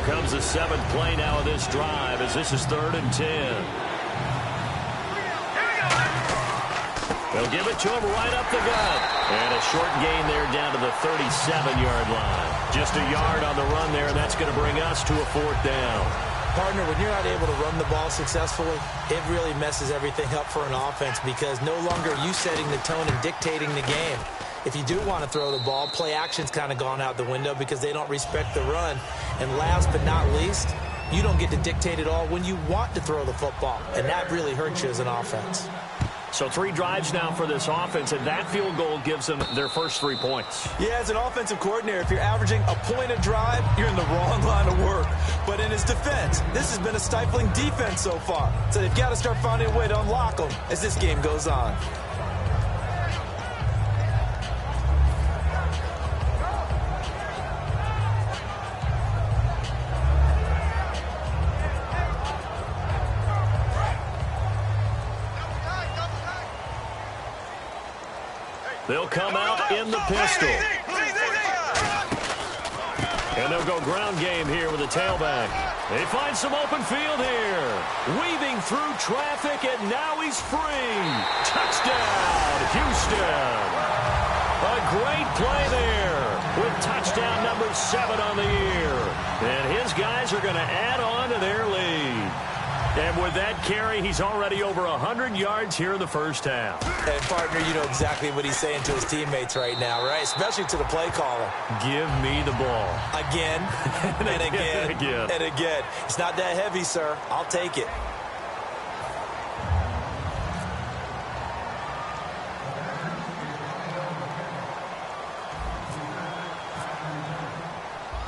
comes the 7th play now of this drive as this is 3rd and 10. They'll give it to him right up the gut. And a short gain there down to the 37-yard line. Just a yard on the run there, and that's going to bring us to a 4th down. Partner, when you're not able to run the ball successfully, it really messes everything up for an offense because no longer are you setting the tone and dictating the game. If you do want to throw the ball, play action's kind of gone out the window because they don't respect the run. And last but not least, you don't get to dictate it all when you want to throw the football. And that really hurts you as an offense. So 3 drives now for this offense, and that field goal gives them their first 3 points. Yeah, as an offensive coordinator, if you're averaging a point a drive, you're in the wrong line of work. But in his defense, this has been a stifling defense so far. So they've got to start finding a way to unlock them as this game goes on. They'll come out in the pistol. And they'll go ground game here with a tailback. They find some open field here. Weaving through traffic, and now he's free. Touchdown, Houston. A great play there with touchdown number 7 on the year. And his guys are going to add on to their lead. And with that carry, he's already over 100 yards here in the first half. And, partner, you know exactly what he's saying to his teammates right now, right? Especially to the play caller. Give me the ball. Again, and again, and again. It's not that heavy, sir. I'll take it.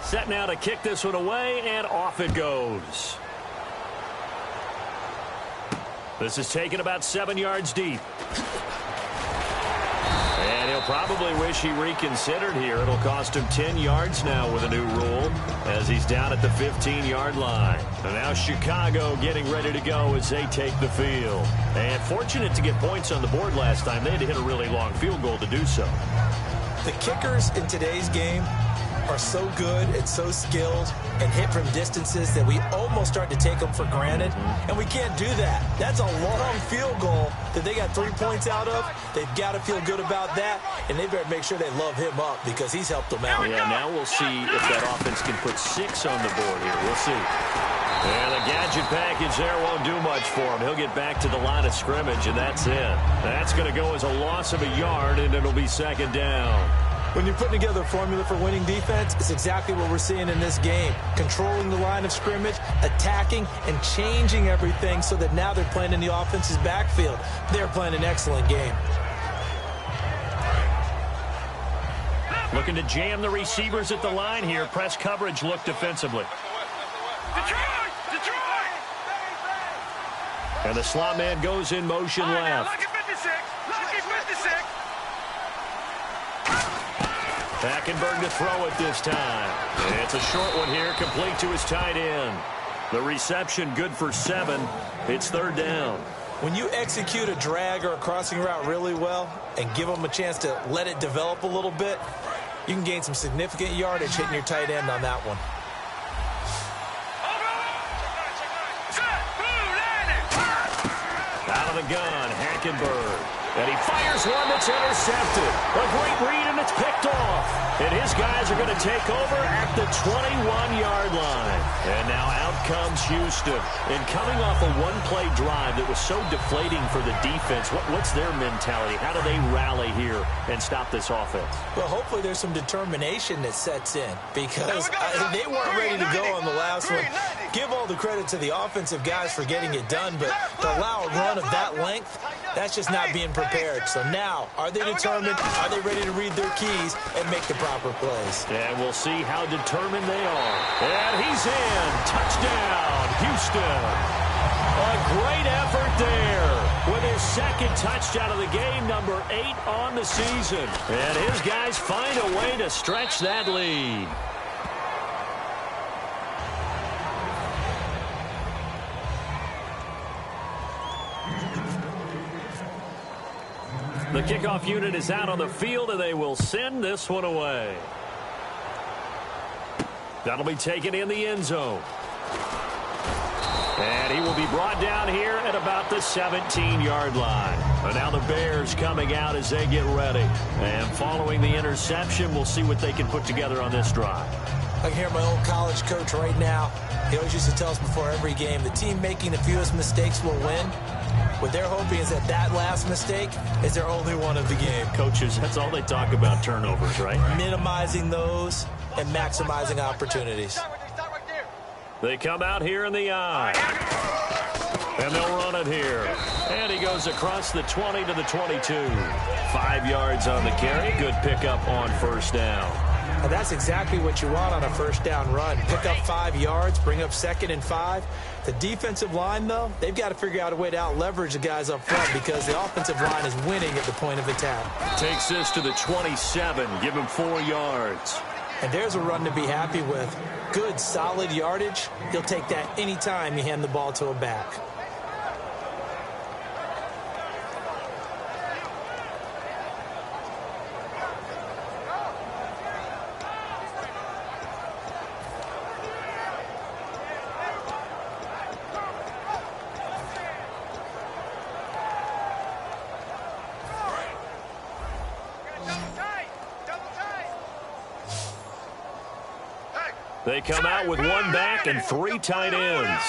Set now to kick this one away, and off it goes. This is taken about 7 yards deep. And he'll probably wish he reconsidered here. It'll cost him 10 yards now with a new rule as he's down at the 15-yard line. And now Chicago getting ready to go as they take the field. And fortunate to get points on the board last time. They had to hit a really long field goal to do so. The kickers in today's game are so good and so skilled and hit from distances that we almost start to take them for granted, and we can't do that. That's a long field goal that they got 3 points out of. They've got to feel good about that, and they better make sure they love him up because he's helped them out. Yeah, now we'll see if that offense can put 6 on the board here. We'll see. And the gadget package there won't do much for him. He'll get back to the line of scrimmage, and that's it. That's going to go as a loss of a yard, and it'll be 2nd down. When you're putting together a formula for winning defense, it's exactly what we're seeing in this game. Controlling the line of scrimmage, attacking, and changing everything so that now they're playing in the offense's backfield. They're playing an excellent game. Looking to jam the receivers at the line here. Press coverage look defensively. Detroit! And the slot man goes in motion left. Lucky 56! Lucky 56! Hackenberg to throw it this time. And it's a short one here, complete to his tight end. The reception good for 7. It's 3rd down. When you execute a drag or a crossing route really well and give them a chance to let it develop a little bit, you can gain some significant yardage hitting your tight end on that one. Out of the gun, Hackenberg. And he fires one that's intercepted. A great read, and it's picked off. And his guys are going to take over at the 21-yard line. And now out comes Houston. And coming off a one-play drive that was so deflating for the defense, what's their mentality? How do they rally here and stop this offense? Well, hopefully there's some determination that sets in because they weren't ready to go on the last one. Give all the credit to the offensive guys for getting it done, but to allow a run of that length, that's just not being prepared. So now, are they determined? Are they ready to read their keys and make the proper plays? And we'll see how determined they are. And he's in. Touchdown, Houston. A great effort there with his 2nd touchdown of the game, number 8 on the season. And his guys find a way to stretch that lead. The kickoff unit is out on the field, and they will send this one away. That'll be taken in the end zone. And he will be brought down here at about the 17-yard line. And now the Bears coming out as they get ready. And following the interception, we'll see what they can put together on this drive. I can hear my old college coach right now. He always used to tell us before every game, the team making the fewest mistakes will win. What they're hoping is that last mistake is their only one of the game. Coaches, that's all they talk about, turnovers, right? Minimizing those and maximizing opportunities. They come out here in the eye. And they'll run it here. And he goes across the 20 to the 22. 5 yards on the carry. Good pickup on first down. And that's exactly what you want on a first down run. Pick up 5 yards, bring up 2nd and 5. The defensive line, though, they've got to figure out a way to out-leverage the guys up front because the offensive line is winning at the point of attack. Takes this to the 27. Give him 4 yards. And there's a run to be happy with. Good, solid yardage. He'll take that anytime you hand the ball to a back. They come out with 1 back and 3 tight ends.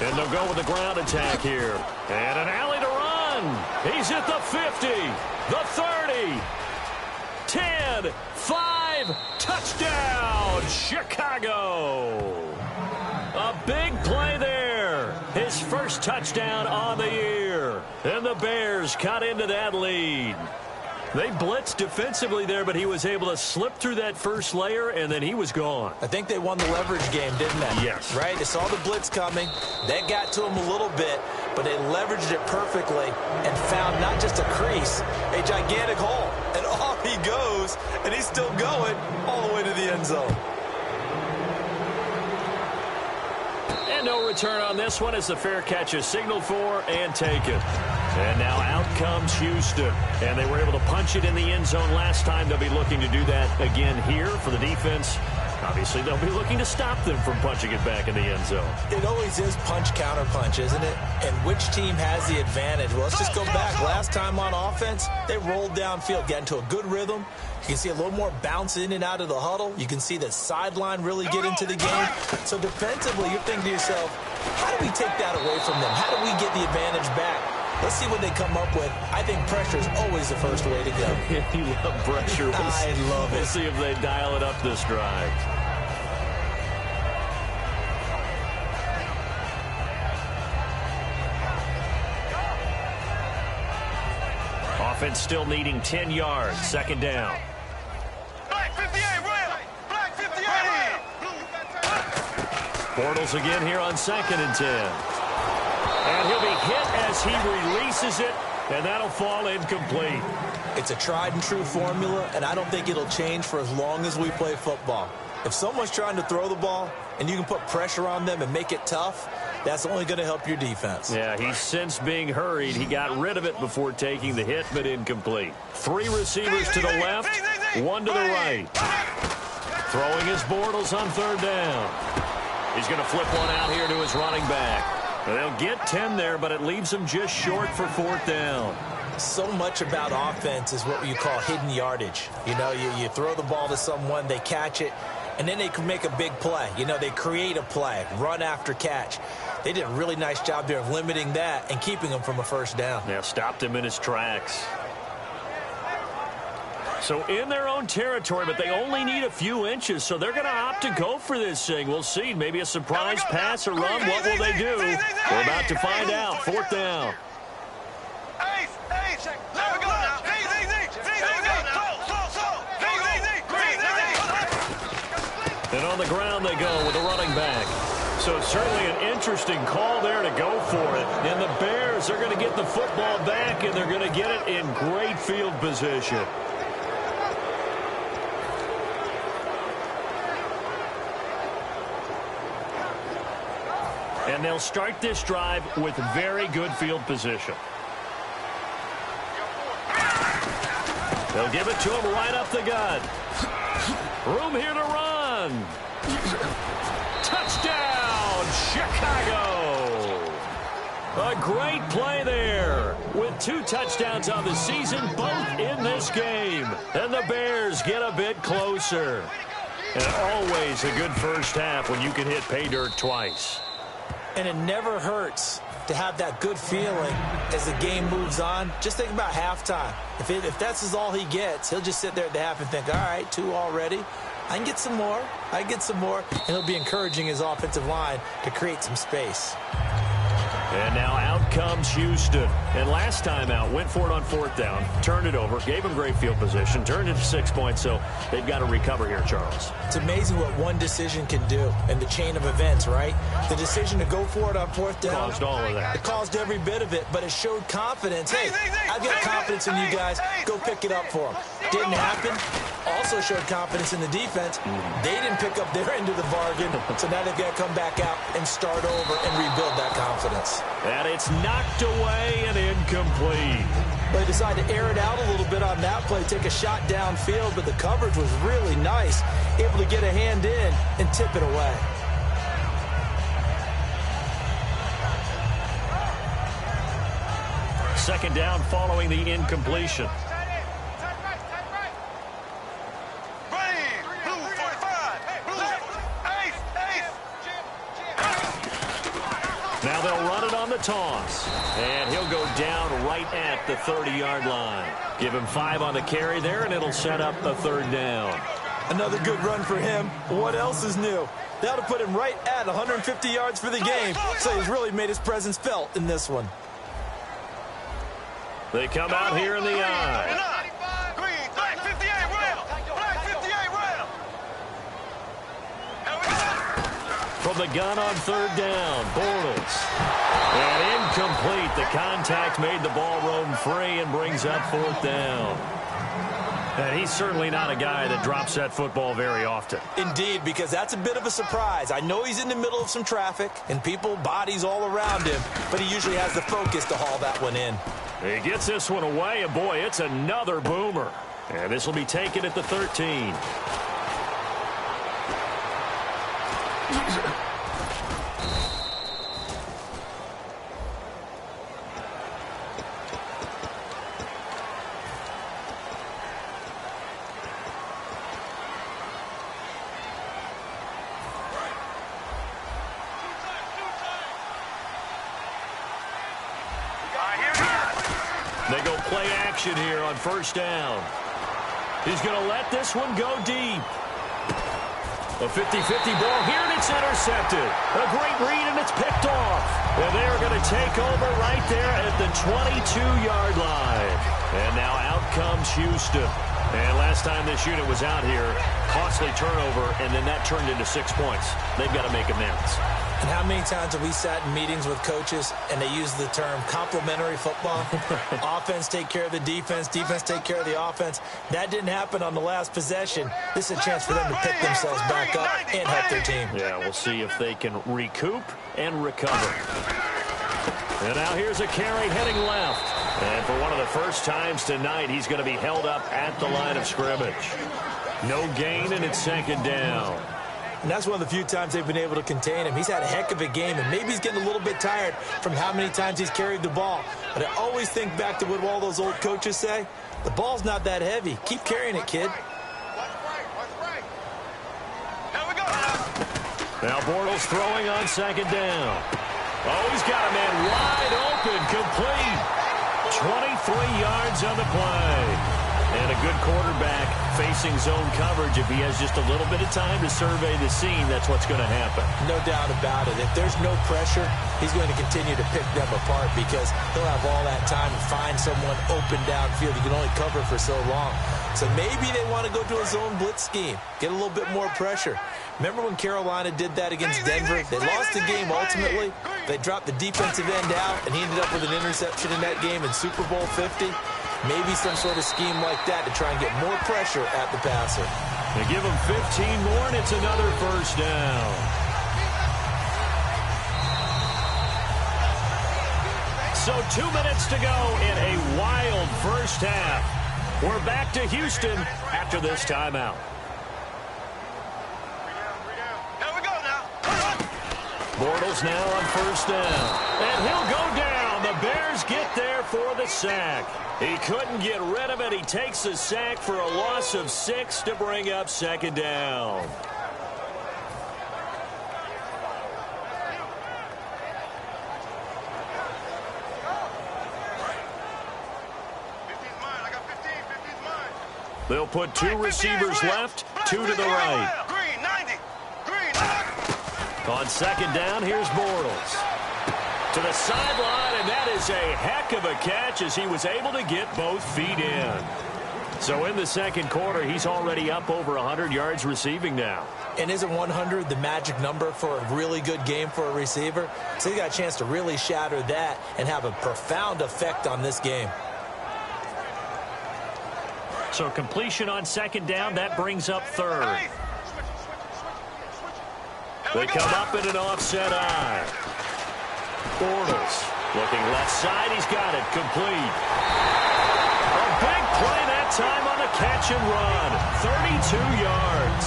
And they'll go with the ground attack here. And an alley to run. He's at the 50, the 30, 10, 5, touchdown, Chicago. A big play there. His first touchdown on the year. And the Bears cut into that lead. They blitzed defensively there, but he was able to slip through that first layer, and then he was gone. I think they won the leverage game, didn't they? Yes. Right? They saw the blitz coming. That got to him a little bit, but they leveraged it perfectly and found not just a crease, a gigantic hole. And off he goes, and he's still going all the way to the end zone. And no return on this one as the fair catch is signaled for and taken. And now out comes Houston. And they were able to punch it in the end zone last time. They'll be looking to do that again here for the defense. Obviously, they'll be looking to stop them from punching it back in the end zone. It always is punch-counter-punch, isn't it? And which team has the advantage? Well, let's just go back. Last time on offense, they rolled downfield, got into a good rhythm. You can see a little more bounce in and out of the huddle. You can see the sideline really get into the game. So defensively, you're thinking to yourself, how do we take that away from them? How do we get the advantage back? Let's see what they come up with. I think pressure is always the first way to go. You love pressure. I love it. We'll see if they dial it up this drive. Offense still needing 10 yards. 2nd down. Black 58, Will. Black 58. Bortles again here on 2nd and 10. And he'll be hit as he releases it, and that'll fall incomplete. It's a tried-and-true formula, and I don't think it'll change for as long as we play football. If someone's trying to throw the ball and you can put pressure on them and make it tough, that's only going to help your defense. Yeah, he's since being hurried. He got rid of it before taking the hit, but incomplete. 3 receivers to the left, 1 to the right. Throwing his Bortles on 3rd down. He's going to flip one out here to his running back. They'll get 10 there, but it leaves him just short for 4th down. So much about offense is what you call hidden yardage. You know, you throw the ball to someone, they catch it, and then they can make a big play. You know, they create a play, run after catch. They did a really nice job there of limiting that and keeping him from a 1st down. Yeah, stopped him in his tracks. So in their own territory, but they only need a few inches, so they're going to opt to go for this thing. We'll see. Maybe a surprise pass or run. What will they do? We're about to find out. 4th down. And on the ground they go with a running back. So certainly an interesting call there to go for it. And the Bears are going to get the football back, and they're going to get it in great field position. And And they'll start this drive with very good field position. They'll give it to him right up the gut. Room here to run. Touchdown, Chicago. A great play there. With 2 touchdowns on the season, both in this game. And the Bears get a bit closer. And always a good first half when you can hit pay dirt twice. And it never hurts to have that good feeling as the game moves on. Just think about halftime. If that's all he gets, he'll just sit there at the half and think, all right, 2 already. I can get some more. I can get some more. And he'll be encouraging his offensive line to create some space. And now out comes Houston. And last time out, went for it on 4th down, turned it over, gave him great field position, turned it to 6 points, so they've got to recover here, Charles. It's amazing what one decision can do in the chain of events, right? The decision to go for it on 4th down. Caused all of that. It caused every bit of it, but it showed confidence. Hey, I've got confidence in you guys. Go pick it up for them. Didn't happen. Also showed confidence in the defense. They didn't pick up their end of the bargain, so now they've got to come back out and start over and rebuild that confidence. And it's knocked away and incomplete. They decided to air it out a little bit on that play, take a shot downfield, but the coverage was really nice, able to get a hand in and tip it away. Second down following the incompletion. Now they'll run it on the toss. And he'll go down right at the 30-yard line. Give him 5 on the carry there, and it'll set up a 3rd down. Another good run for him. What else is new? That'll put him right at 150 yards for the game. So he's really made his presence felt in this one. They come out here in the eye. Black 58 round. Black 58 round. From the gun on 3rd down, Bortles. And incomplete. The contact made the ball roam free and brings up 4th down. And he's certainly not a guy that drops that football very often. Indeed, because that's a bit of a surprise. I know he's in the middle of some traffic and people, bodies all around him, but he usually has the focus to haul that one in. He gets this one away, and boy, it's another boomer. And this will be taken at the 13. They go play action here on 1st down. He's going to let this one go deep. A 50-50 ball here, and it's intercepted. A great read, and it's picked off. And they're going to take over right there at the 22-yard line. And now out comes Houston. And last time this unit was out here, costly turnover, and then that turned into 6 points. They've got to make amends. And how many times have we sat in meetings with coaches and they use the term complementary football? Offense take care of the defense, defense take care of the offense. That didn't happen on the last possession. This is a chance for them to pick themselves back up and help their team. Yeah, we'll see if they can recoup and recover. And now here's a carry heading left. And for one of the first times tonight, he's going to be held up at the line of scrimmage. No gain, and it's 2nd down. And that's one of the few times they've been able to contain him. He's had a heck of a game, and maybe he's getting a little bit tired from how many times he's carried the ball. But I always think back to what all those old coaches say. The ball's not that heavy. Keep carrying it, kid. Now Bortles throwing on 2nd down. Oh, he's got a man wide open, complete. 23 yards on the play. And a good quarterback facing zone coverage. If he has just a little bit of time to survey the scene, that's what's going to happen. No doubt about it. If there's no pressure, he's going to continue to pick them apart because he'll have all that time to find someone open downfield. You can only cover for so long. So maybe they want to go to a zone blitz scheme, get a little bit more pressure. Remember when Carolina did that against Denver? They lost the game ultimately. They dropped the defensive end out, and he ended up with an interception in that game in Super Bowl 50. Maybe some sort of scheme like that to try and get more pressure at the passer. They give him 15 more, and it's another 1st down. So 2 minutes to go in a wild first half. We're back to Houston after this timeout. Here we go now. Bortles now on first down. And he'll go down. The Bears get there for the sack. He couldn't get rid of it. He takes the sack for a loss of 6 to bring up second down. They'll put 2 receivers left, 2 to the right. Green, 90. Green. On second down, here's Bortles. To the sideline, and that is a heck of a catch as he was able to get both feet in. So in the second quarter, he's already up over 100 yards receiving now. And isn't 100 the magic number for a really good game for a receiver? So he got a chance to really shatter that and have a profound effect on this game. So completion on second down, that brings up third. They come up in an offset eye. Bortles looking left side. He's got it complete. A big play that time on the catch and run. 32 yards.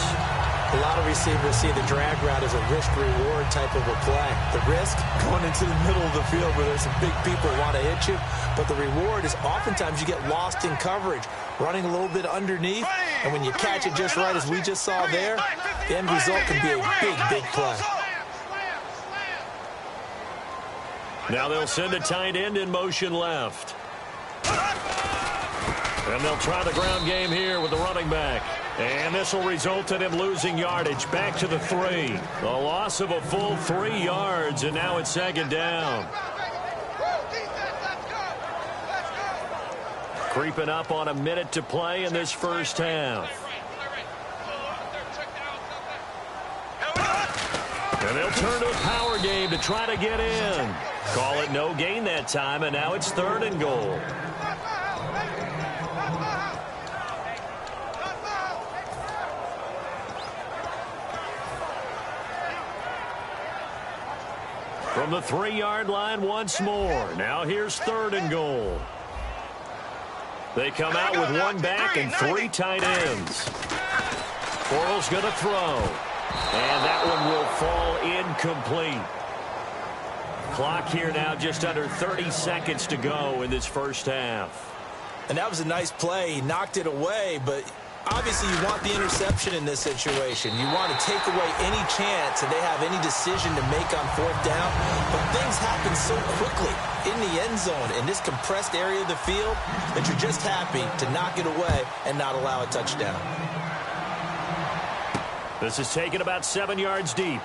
A lot of receivers see the drag route as a risk-reward type of a play. The risk, going into the middle of the field where there's some big people who want to hit you. But the reward is oftentimes you get lost in coverage, running a little bit underneath. And when you catch it just right, as we just saw there, the end result can be a big, big play. Now they'll send a tight end in motion left. And they'll try the ground game here with the running back. And this will result in him losing yardage back to the 3. A loss of a full 3 yards, and now it's second down. Creeping up on a minute to play in this first half. And they'll turn to a power game to try to get in. Call it no gain that time, and now it's 3rd and goal. From the 3-yard line once more. Now here's 3rd and goal. They come out with 1 back and 3 tight ends. Bortles going to throw. And that one will fall incomplete. Clock here now just under 30 seconds to go in this first half. And that was a nice play. He knocked it away, but obviously you want the interception in this situation. You want to take away any chance that they have any decision to make on 4th down. But things happen so quickly in the end zone in this compressed area of the field that you're just happy to knock it away and not allow a touchdown. This is taken about 7 yards deep.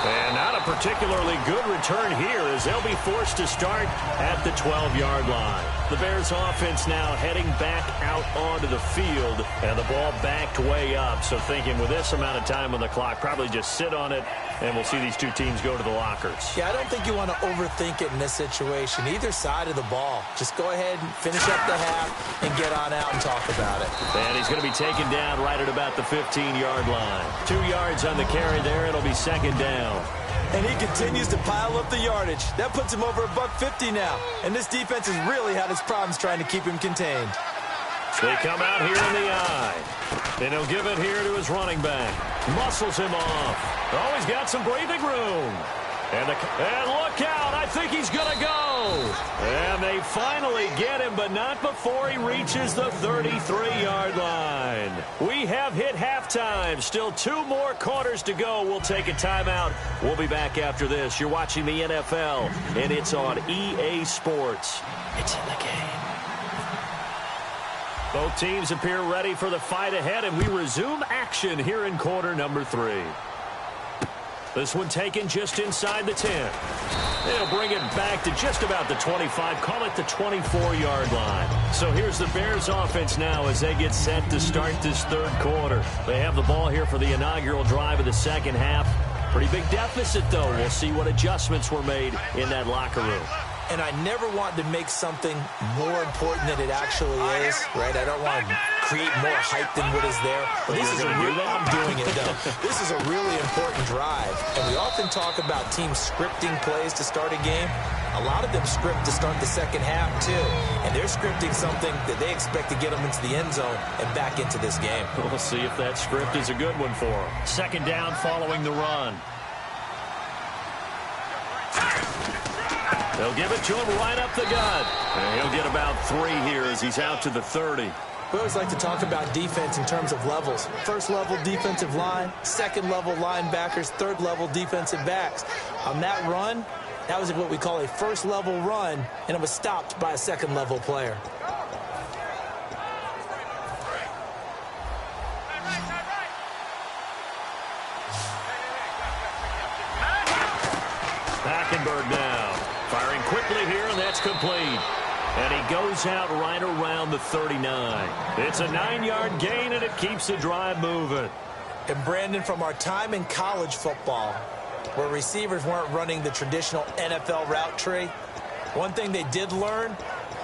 And not a particularly good return here as they'll be forced to start at the 12-yard line. The Bears offense now heading back out onto the field, and the ball backed way up. So thinking with this amount of time on the clock, probably just sit on it, and we'll see these two teams go to the lockers. Yeah, I don't think you want to overthink it in this situation. Either side of the ball. Just go ahead and finish up the half and get on out and talk about it. And he's going to be taken down right at about the 15-yard line. 2 yards on the carry there. It'll be second down. And he continues to pile up the yardage. That puts him over $150 now. And this defense has really had its problems trying to keep him contained. They come out here in the eye. And he'll give it here to his running back. Muscles him off. Oh, he's got some breathing room. And look out. I think he's going to go. And they finally get him, but not before he reaches the 33-yard line. We have hit halftime. Still 2 more quarters to go. We'll take a timeout. We'll be back after this. You're watching the NFL, and it's on EA Sports. It's in the game. Both teams appear ready for the fight ahead, and we resume action here in quarter number 3. This one taken just inside the 10. They'll bring it back to just about the 25, call it the 24-yard line. So here's the Bears offense now as they get set to start this 3rd quarter. They have the ball here for the inaugural drive of the second half. Pretty big deficit, though. We'll see what adjustments were made in that locker room. And I never want to make something more important than it actually is, right? I don't want to create more hype than what is there. But this is I'm doing it, though. This is a really important drive. And we often talk about teams scripting plays to start a game. A lot of them script to start the second half, too. And they're scripting something that they expect to get them into the end zone and back into this game. We'll see if that script is a good one for them. Second down following the run. They'll give it to him right up the gut. And he'll get about 3 here as he's out to the 30. We always like to talk about defense in terms of levels. First level defensive line, second level linebackers, third level defensive backs. On that run, that was what we call a first level run, and it was stopped by a second level player. Hackenberg now. Firing quickly here, and that's complete. And he goes out right around the 39. It's a 9-yard gain, and it keeps the drive moving. And, Brandon, from our time in college football, where receivers weren't running the traditional NFL route tree, one thing they did learn,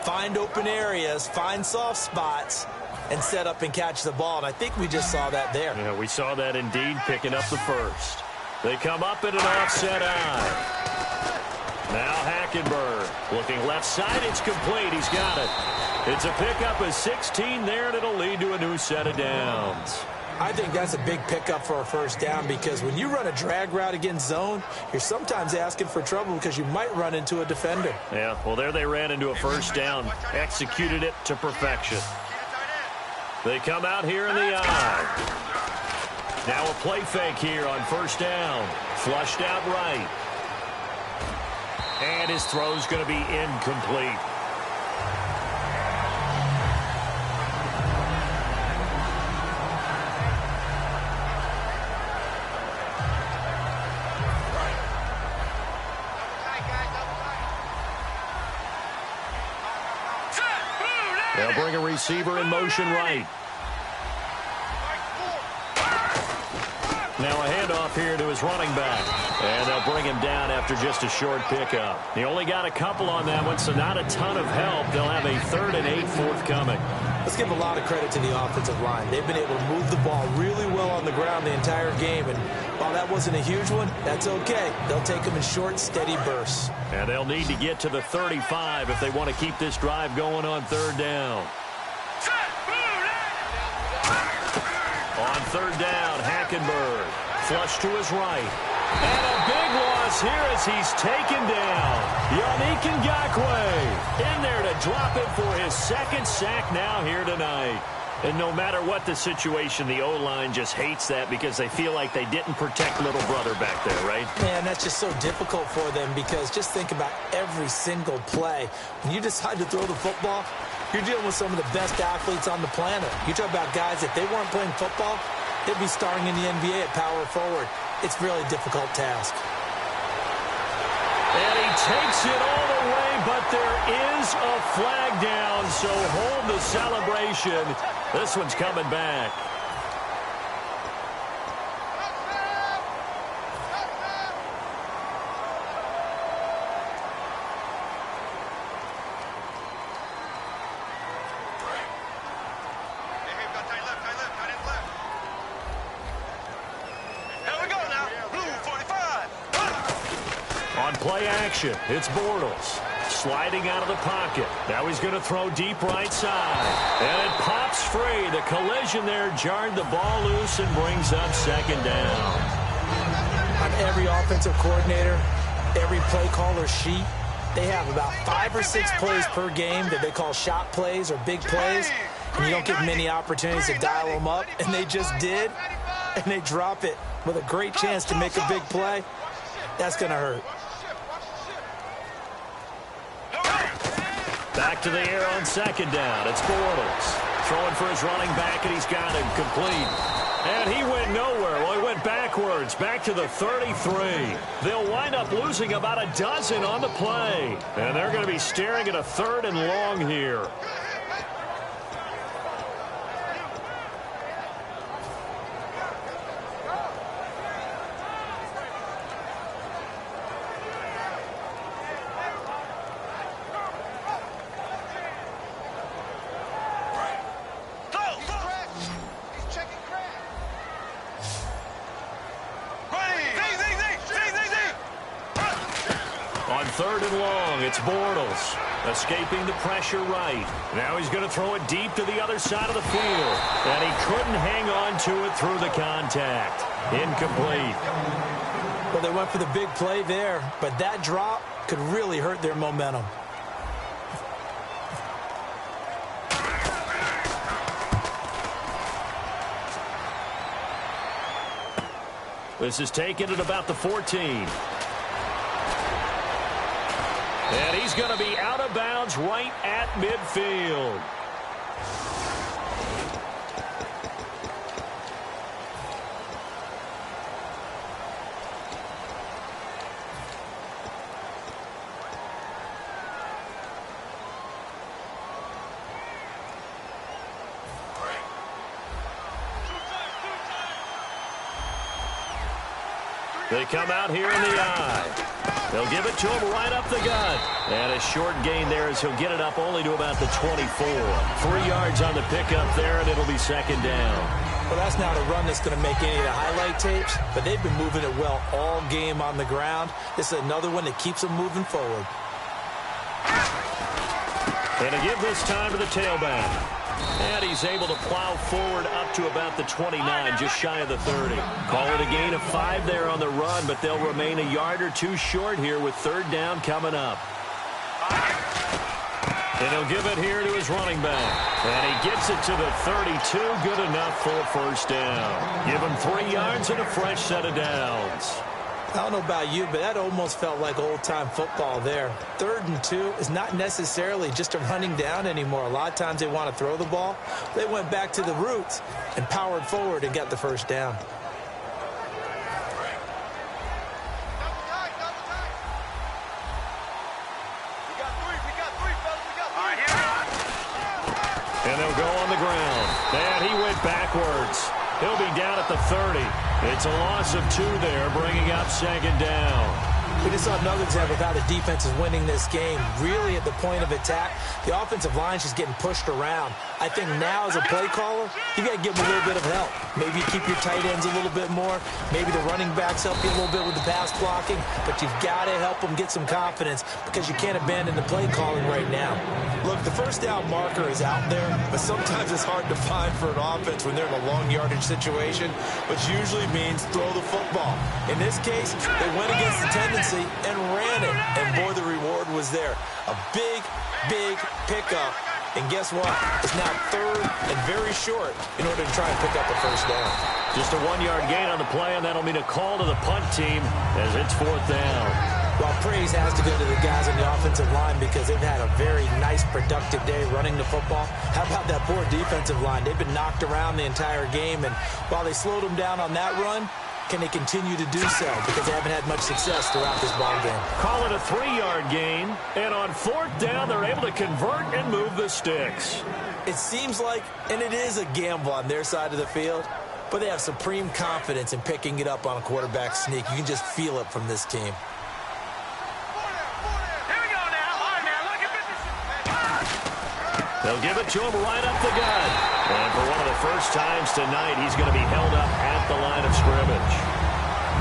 find open areas, find soft spots, and set up and catch the ball. And I think we just saw that there. Yeah, we saw that indeed, picking up the first. They come up at an offset eye. Now Hackenberg looking left side. It's complete. He's got it. It's a pickup of 16 there, and it'll lead to a new set of downs. I think that's a big pickup for a first down, because when you run a drag route against zone, you're sometimes asking for trouble because you might run into a defender. Yeah, well, there they ran into a first down. Executed it to perfection. They come out here in the eye. Now a play fake here on first down. Flushed out right. And his throw's going to be incomplete. They'll bring a receiver in motion right. Now a handoff here to his running back. And they'll bring him down after just a short pickup. He only got a couple on that one, so not a ton of help. They'll have a 3rd and 8 forthcoming. Let's give a lot of credit to the offensive line. They've been able to move the ball really well on the ground the entire game. And while that wasn't a huge one, that's okay. They'll take them in short, steady bursts. And they'll need to get to the 35 if they want to keep this drive going on 3rd down. On 3rd down, Hackenberg. Flush to his right. And a big loss here as he's taken down. Yannick Ngakoue in there to drop him for his 2nd sack now here tonight. And no matter what the situation, the O-line just hates that because they feel like they didn't protect little brother back there, right? Man, that's just so difficult for them, because just think about every single play. When you decide to throw the football, you're dealing with some of the best athletes on the planet. You talk about guys, if they weren't playing football, they'd be starring in the NBA at power forward. It's a really difficult task. And he takes it all the way, but there is a flag down, so hold the celebration. This one's coming back. Play action. It's Bortles sliding out of the pocket. Now he's going to throw deep right side. And it pops free. The collision there jarred the ball loose and brings up 2nd down. On every offensive coordinator, every play caller sheet, they have about 5 or 6 plays per game that they call shot plays or big plays. And you don't get many opportunities to dial them up. And they just did. And they drop it with a great chance to make a big play. That's going to hurt. Back to the air on 2nd down. It's Bortles throwing for his running back, and he's got him complete. And he went nowhere. Well, he went backwards, back to the 33. They'll wind up losing about a dozen on the play. And they're going to be staring at a 3rd and long here. On 3rd and long, it's Bortles. Escaping the pressure right. Now he's going to throw it deep to the other side of the field. And he couldn't hang on to it through the contact. Incomplete. Well, they went for the big play there, but that drop could really hurt their momentum. This is taken at about the 14. And he's going to be out of bounds right at midfield. They come out here in the eye. They'll give it to him right up the gut. And a short gain there as he'll get it up only to about the 24. 3 yards on the pickup there, and it'll be 2nd down. Well, that's not a run that's going to make any of the highlight tapes, but they've been moving it well all game on the ground. This is another one that keeps them moving forward. And to give this time to the tailback. And he's able to plow forward up to about the 29, just shy of the 30. Call it a gain of 5 there on the run, but they'll remain a yard or 2 short here with 3rd down coming up. And he'll give it here to his running back. And he gets it to the 32, good enough for a 1st down. Give him 3 yards and a fresh set of downs. I don't know about you, but that almost felt like old-time football there. 3rd and 2 is not necessarily just a running down anymore. A lot of times they want to throw the ball. They went back to the roots and powered forward and got the 1st down. And they'll go on the ground. And he went backwards. He'll be down at the 30. It's a loss of 2 there, bringing up 2nd down. We just saw another example of how the defense is winning this game. Really at the point of attack, the offensive line's just getting pushed around. I think now as a play caller, you got to give them a little bit of help. Maybe keep your tight ends a little bit more. Maybe the running backs help you a little bit with the pass blocking. But you've got to help them get some confidence because you can't abandon the play calling right now. Look, the 1st down marker is out there, but sometimes it's hard to find for an offense when they're in a long yardage situation, which usually means throw the football. In this case, they went against the tendency and ran it, and boy, the reward was there. A big, big pickup, and guess what? It's now 3rd and very short in order to try and pick up a 1st down. Just a 1-yard gain on the play, and that'll mean a call to the punt team as it's 4th down. Well, praise has to go to the guys on the offensive line because they've had a very nice, productive day running the football. How about that poor defensive line? They've been knocked around the entire game, and while they slowed them down on that run, can they continue to do so? Because they haven't had much success throughout this ball game. Call it a 3-yard gain, and on 4th down, they're able to convert and move the sticks. It seems like, and it is a gamble on their side of the field, but they have supreme confidence in picking it up on a quarterback sneak. You can just feel it from this team. They'll give it to him right up the gut. And for one of the first times tonight, he's going to be held up at the line of scrimmage.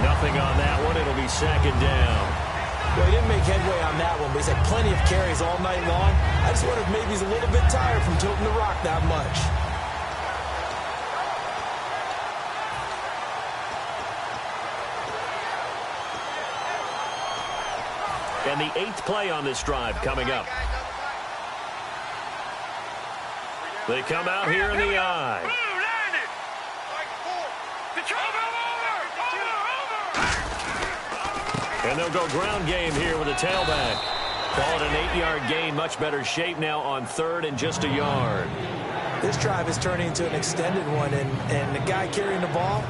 Nothing on that one. It'll be 2nd down. Well, he didn't make headway on that one, but he's had plenty of carries all night long. I just wonder if maybe he's a little bit tired from tilting the rock that much. And the 8th play on this drive coming up. They come out here in the eye. And they'll go ground game here with a tailback. Call it an 8-yard gain. Much better shape now on 3rd and just a yard. This drive is turning into an extended one, and the guy carrying the ball,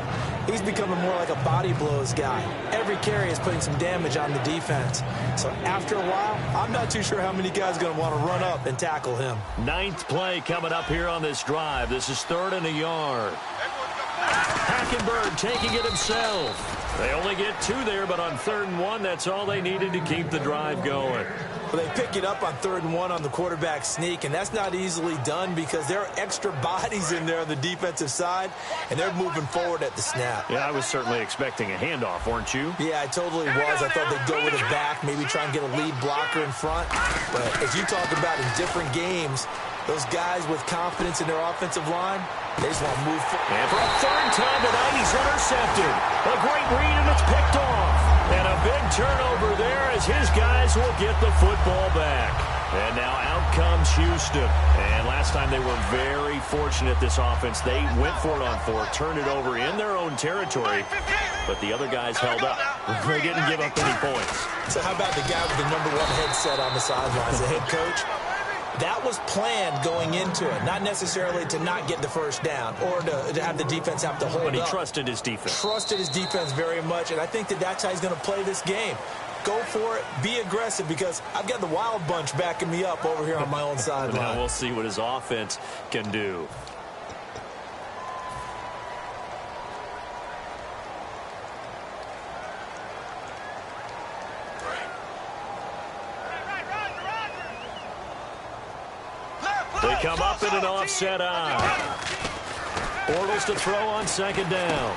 he's becoming more like a body blows guy. Every carry is putting some damage on the defense. So after a while, I'm not too sure how many guys are going to want to run up and tackle him. 9th play coming up here on this drive. This is 3rd and a yard. Hackenberg taking it himself. They only get 2 there, but on 3rd and 1, that's all they needed to keep the drive going. Well, they pick it up on 3rd and 1 on the quarterback sneak, and that's not easily done because there are extra bodies in there on the defensive side, and they're moving forward at the snap. Yeah, I was certainly expecting a handoff, weren't you? Yeah, I totally was. I thought they'd go with it back, maybe try and get a lead blocker in front. But as you talk about in different games, those guys with confidence in their offensive line, they just want to move forward. And for a 3rd time tonight, he's intercepted. A great read, and it's picked off. And a big turnover there as his guys will get the football back. And now out comes Houston. And last time they were very fortunate, this offense. They went for it on 4, turned it over in their own territory, but the other guys held up. They didn't give up any points. So how about the guy with the #1 headset on the sidelines, the head coach? That was planned going into it, not necessarily to not get the first down or to have the defense have to hold up. But he trusted his defense. Trusted his defense very much, and I think that's how he's going to play this game. Go for it, be aggressive, because I've got the wild bunch backing me up over here on my own sideline. Now we'll see what his offense can do. They come up in an offset eye. Bortles to throw on 2nd down.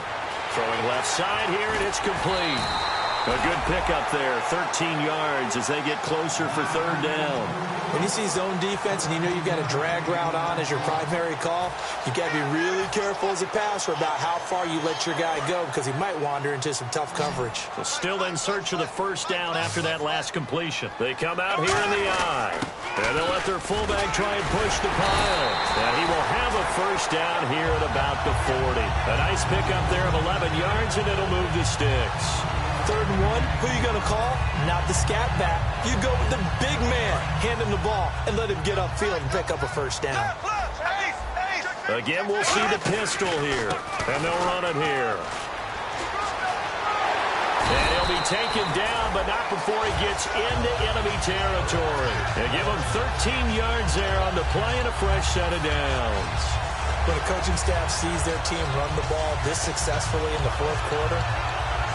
Throwing left side here, and it's complete. A good pickup there, 13 yards as they get closer for 3rd down. When you see zone defense and you know you've got a drag route on as your primary call, you've got to be really careful as a passer about how far you let your guy go because he might wander into some tough coverage. So still in search of the 1st down after that last completion. They come out here in the eye. And they'll let their fullback try and push the pile. And he will have a 1st down here at about the 40. A nice pickup there of 11 yards, and it'll move the sticks. 3rd and 1, who are you going to call? Not the scat back. You go with the big man, hand him the ball, and let him get upfield and pick up a 1st down. Again, we'll see the pistol here, and they'll run it here. And he'll be taken down, but not before he gets into enemy territory. They give him 13 yards there on the play and a fresh set of downs. When a coaching staff sees their team run the ball this successfully in the 4th quarter,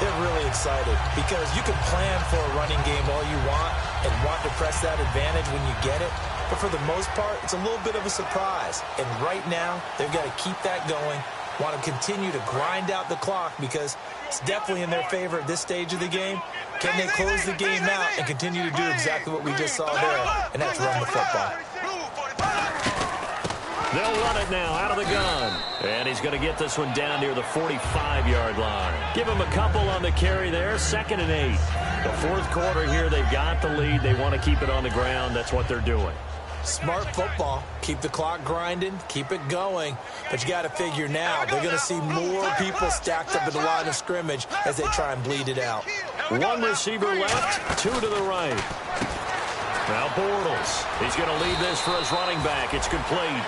they're really excited because you can plan for a running game all you want and want to press that advantage when you get it. But for the most part, it's a little bit of a surprise. And right now, they've got to keep that going, want to continue to grind out the clock because it's definitely in their favor at this stage of the game. Can they close the game out and continue to do exactly what we just saw there, and that's run the football? They'll run it now out of the gun. And he's going to get this one down near the 45-yard line. Give him a couple on the carry there. 2nd and 8. The 4th quarter here, they've got the lead. They want to keep it on the ground. That's what they're doing. Smart football. Keep the clock grinding. Keep it going. But you got to figure now they're going to see more people stacked up at the line of scrimmage as they try and bleed it out. 1 receiver left, 2 to the right. Now Bortles. He's going to lead this for his running back. It's complete.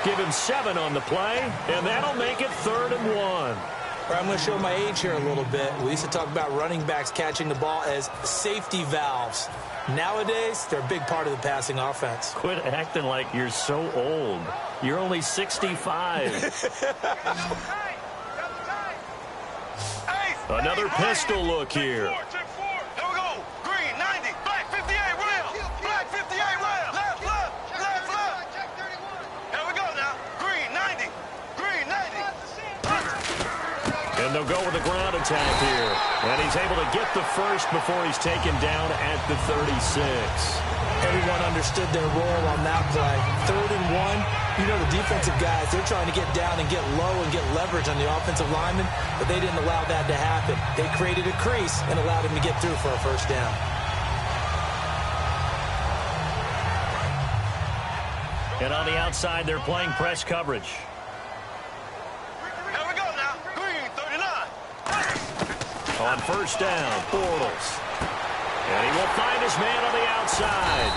Give him 7 on the play, and that'll make it 3rd and 1. I'm going to show my age here a little bit. We used to talk about running backs catching the ball as safety valves. Nowadays, they're a big part of the passing offense. Quit acting like you're so old. You're only 65. Another pistol look here. Here we go. Green, 90. Black, 58, rail. Black, 58, rail. Left. Here we go now. Green, 90. Green, 90. And they'll go with the ground attack here. And he's able to get the 1st before he's taken down at the 36. Everyone understood their role on that play. 3rd and 1. You know the defensive guys, they're trying to get down and get low and get leverage on the offensive lineman, but they didn't allow that to happen. They created a crease and allowed him to get through for a 1st down. And on the outside, they're playing press coverage. Here we go now. Green, 39. On 1st down, Bortles. And he will find his man on the outside.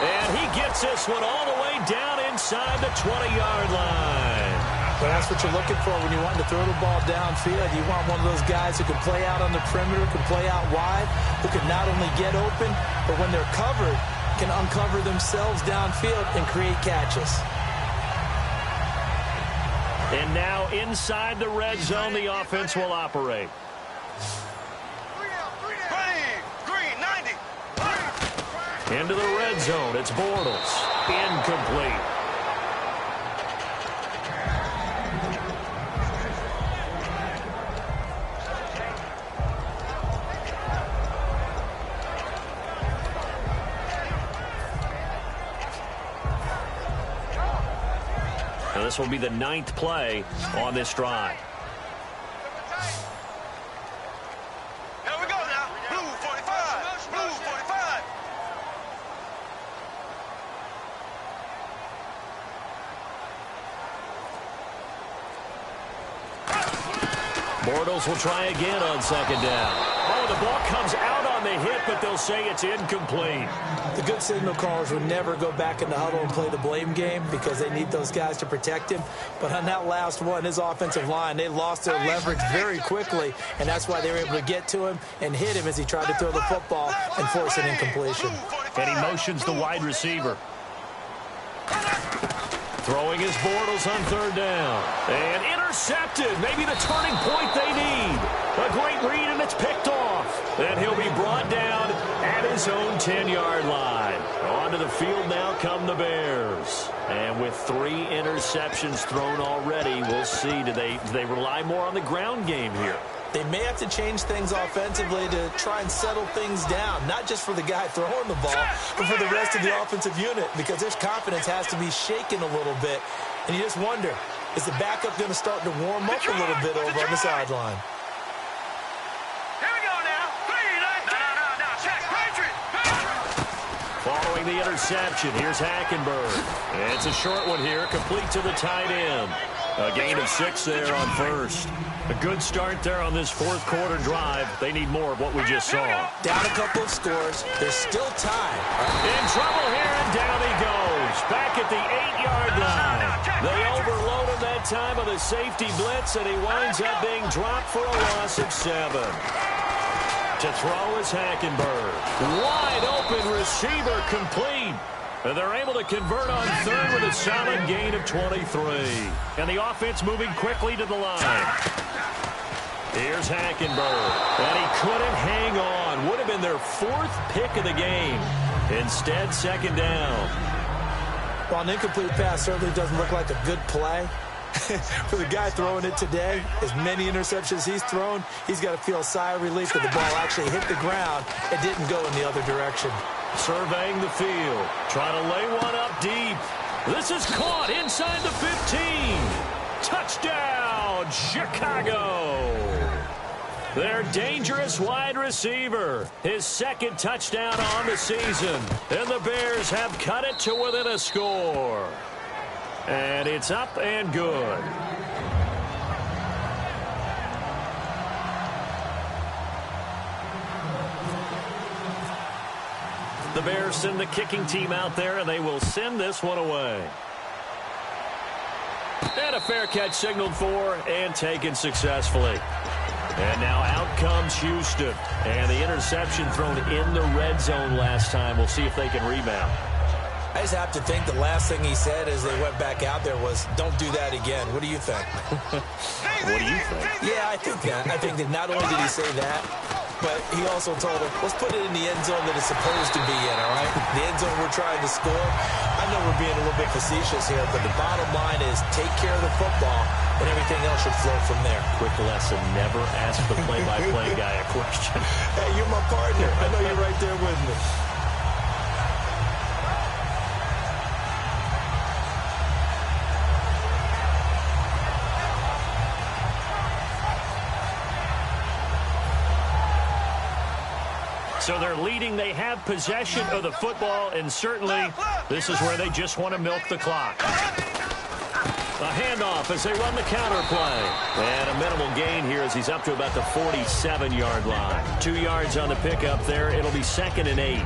And he gets this one all the way down inside the 20-yard line. But that's what you're looking for when you want to throw the ball downfield. You want one of those guys who can play out on the perimeter, can play out wide, who can not only get open, but when they're covered, can uncover themselves downfield and create catches. And now inside the red zone, the offense will operate. Into the red zone. It's Bortles. Incomplete. Now this will be the 9th play on this drive. Here we go now. Blue 45. Blue 45. Bortles will try again on 2nd down. Oh, the ball comes out on the hit, but they'll say it's incomplete. The good signal callers would never go back in the huddle and play the blame game because they need those guys to protect him. But on that last one, his offensive line, they lost their leverage very quickly, and that's why they were able to get to him and hit him as he tried to throw the football and force an incompletion. And he motions the wide receiver. Throwing his Bortles on 3rd down. And intercepted. Maybe the turning point they need. A great read, and it's picked off. And he'll be brought down at his own 10-yard line. Onto the field now come the Bears. And with 3 interceptions thrown already, we'll see. Do they rely more on the ground game here? They may have to change things offensively to try and settle things down, not just for the guy throwing the ball, but for the rest of the offensive unit, because their confidence has to be shaken a little bit. And you just wonder, is the backup going to start to warm up a little bit over on the sideline? Here we go now. No. Check. Patriot. Following the interception, here's Hackenberg. And it's a short one here, complete to the tight end. A gain of 6 there on 1st. A good start there on this 4th quarter drive. They need more of what we just saw. Down a couple of scores. There's still time. In trouble here, and down he goes. Back at the 8-yard line. They overload him that time of the safety blitz, and he winds up being dropped for a loss of 7. To throw is Hackenberg. Wide open receiver complete. And they're able to convert on 3rd with a solid gain of 23. And the offense moving quickly to the line. Here's Hackenberg. And he couldn't hang on. Would have been their 4th pick of the game. Instead, 2nd down. Well, an incomplete pass certainly doesn't look like a good play. For the guy throwing it today, as many interceptions he's thrown, he's got to feel a sigh of relief that the ball actually hit the ground and didn't go in the other direction. Surveying the field. Trying to lay one up deep. This is caught inside the 15. Touchdown, Chicago. Their dangerous wide receiver. His 2nd touchdown on the season. And the Bears have cut it to within a score. And it's up and good. The Bears send the kicking team out there, and they will send this one away. And a fair catch signaled for and taken successfully. And now out comes Houston. And the interception thrown in the red zone last time. We'll see if they can rebound. I just have to think the last thing he said as they went back out there was, don't do that again. What do you think? What do you think? Yeah, I think that. I think that not only did he say that, but he also told him, let's put it in the end zone that it's supposed to be in, all right? The end zone we're trying to score. I know we're being a little bit facetious here, but the bottom line is take care of the football, and everything else should flow from there. Quick lesson, never ask the play-by-play guy a question. Hey, you're my partner. I know you're right there with me. So they're leading. They have possession of the football, and certainly this is where they just want to milk the clock. A handoff as they run the counter play. And a minimal gain here as he's up to about the 47-yard line. 2 yards on the pickup there. It'll be 2nd and 8.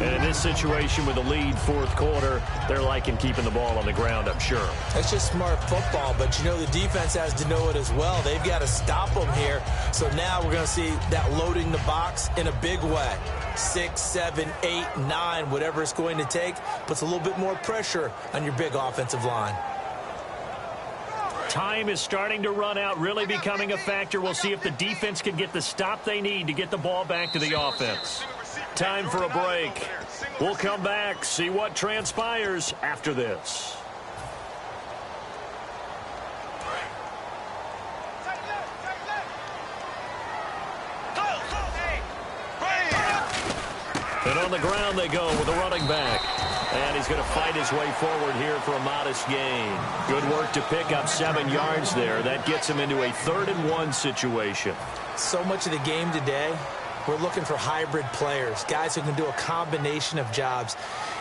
And in this situation with a lead 4th quarter, they're liking keeping the ball on the ground, I'm sure. That's just smart football, but, you know, the defense has to know it as well. They've got to stop them here. So now we're going to see that loading the box in a big way. 6, 7, 8, 9, whatever it's going to take, puts a little bit more pressure on your big offensive line. Time is starting to run out, really becoming a factor. We'll see if the defense can get the stop they need to get the ball back to the offense. Time for a break. We'll come back, see what transpires after this. And on the ground they go with a running back. And he's going to fight his way forward here for a modest gain. Good work to pick up 7 yards there. That gets him into a 3rd-and-1 situation. So much of the game today, we're looking for hybrid players, guys who can do a combination of jobs.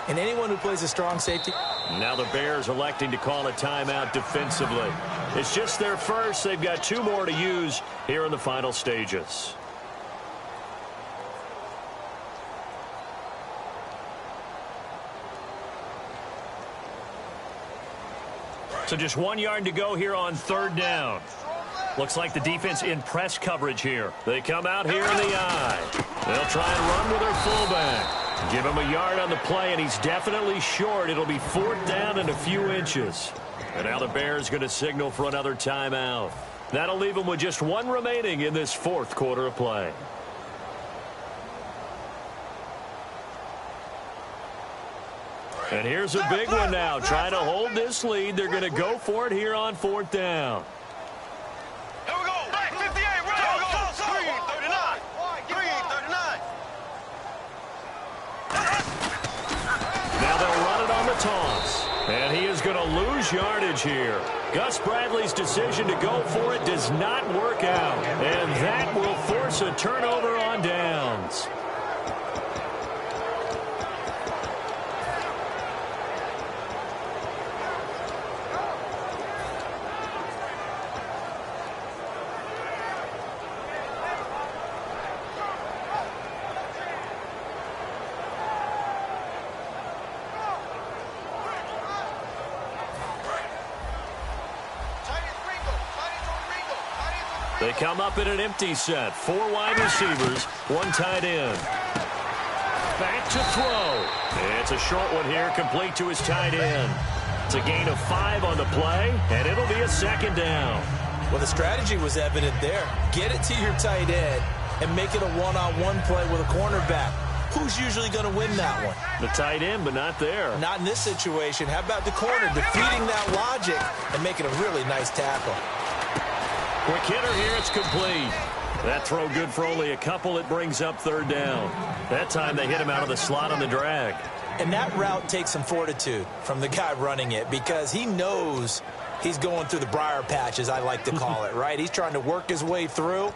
And anyone who plays a strong safety. Now the Bears electing to call a timeout defensively. It's just their first. They've got 2 more to use here in the final stages. So just 1 yard to go here on 3rd down. Looks like the defense in press coverage here. They come out here in the eye. They'll try and run with their fullback. Give him a yard on the play, and he's definitely short. It'll be 4th down and a few inches. And now the Bears going to signal for another timeout. That'll leave them with just 1 remaining in this 4th quarter of play. And here's a big one now. Trying to hold this lead. They're going to go for it here on 4th down. Here we go. Black 58. Green 39. Green 39. Now they'll run it on the toss. And he is going to lose yardage here. Gus Bradley's decision to go for it does not work out. And that will force a turnover on downs. They come up in an empty set. 4 wide receivers, 1 tight end. Back to throw. It's a short one here, complete to his tight end. It's a gain of 5 on the play, and it'll be a 2nd down. Well, the strategy was evident there. Get it to your tight end and make it a one-on-one play with a cornerback. Who's usually going to win that one? The tight end, but not there. Not in this situation. How about the corner defeating that logic and making a really nice tackle? Quick hitter here, it's complete. That throw good for only a couple. It brings up 3rd down. That time they hit him out of the slot on the drag. And that route takes some fortitude from the guy running it because he knows he's going through the briar patch, as I like to call it, right? He's trying to work his way through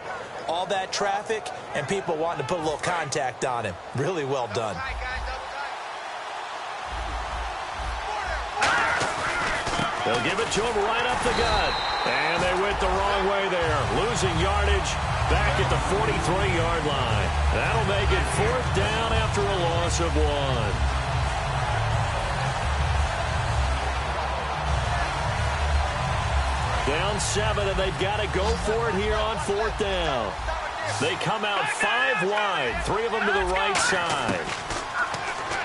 all that traffic and people wanting to put a little contact on him. Really well done. They'll give it to him right up the gut. And they went the wrong way there. Losing yardage back at the 43-yard line. That'll make it 4th down after a loss of 1. Down 7, and they've got to go for it here on 4th down. They come out 5 wide, 3 of them to the right side.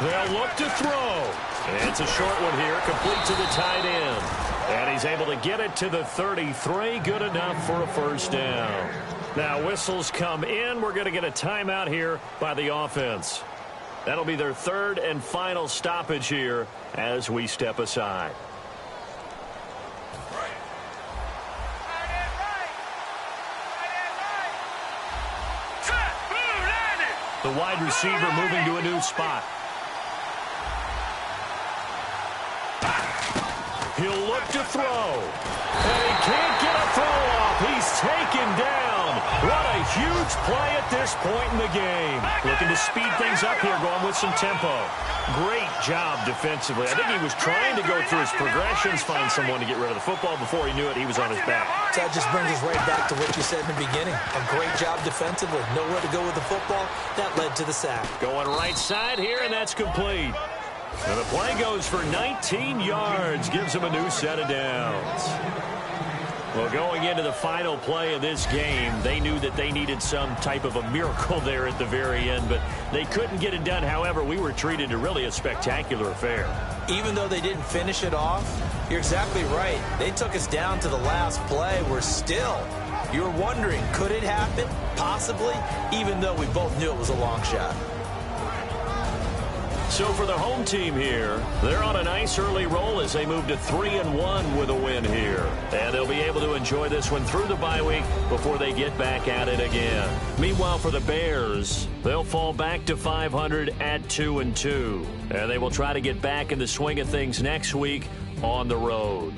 They'll look to throw. And it's a short one here, complete to the tight end. And he's able to get it to the 33, good enough for a 1st down. Now whistles come in. We're going to get a timeout here by the offense. That'll be their 3rd and final stoppage here as we step aside. The wide receiver moving to a new spot. He'll look to throw. And he can't get a throw off. He's taken down. What a huge play at this point in the game. Looking to speed things up here, going with some tempo. Great job defensively. I think he was trying to go through his progressions, find someone to get rid of the football. Before he knew it, he was on his back. That just brings us right back to what you said in the beginning. A great job defensively. Nowhere to go with the football. That led to the sack. Going right side here, and that's complete. And the play goes for 19 yards, gives him a new set of downs. Well, going into the final play of this game, they knew that they needed some type of a miracle there at the very end, but they couldn't get it done. However, we were treated to really a spectacular affair. Even though they didn't finish it off, you're exactly right. They took us down to the last play. We're still, you're wondering, could it happen? Possibly, even though we both knew it was a long shot. So for the home team here, they're on a nice early roll as they move to 3-1 with a win here. And they'll be able to enjoy this one through the bye week before they get back at it again. Meanwhile, for the Bears, they'll fall back to 500 at 2-2. And they will try to get back in the swing of things next week on the road.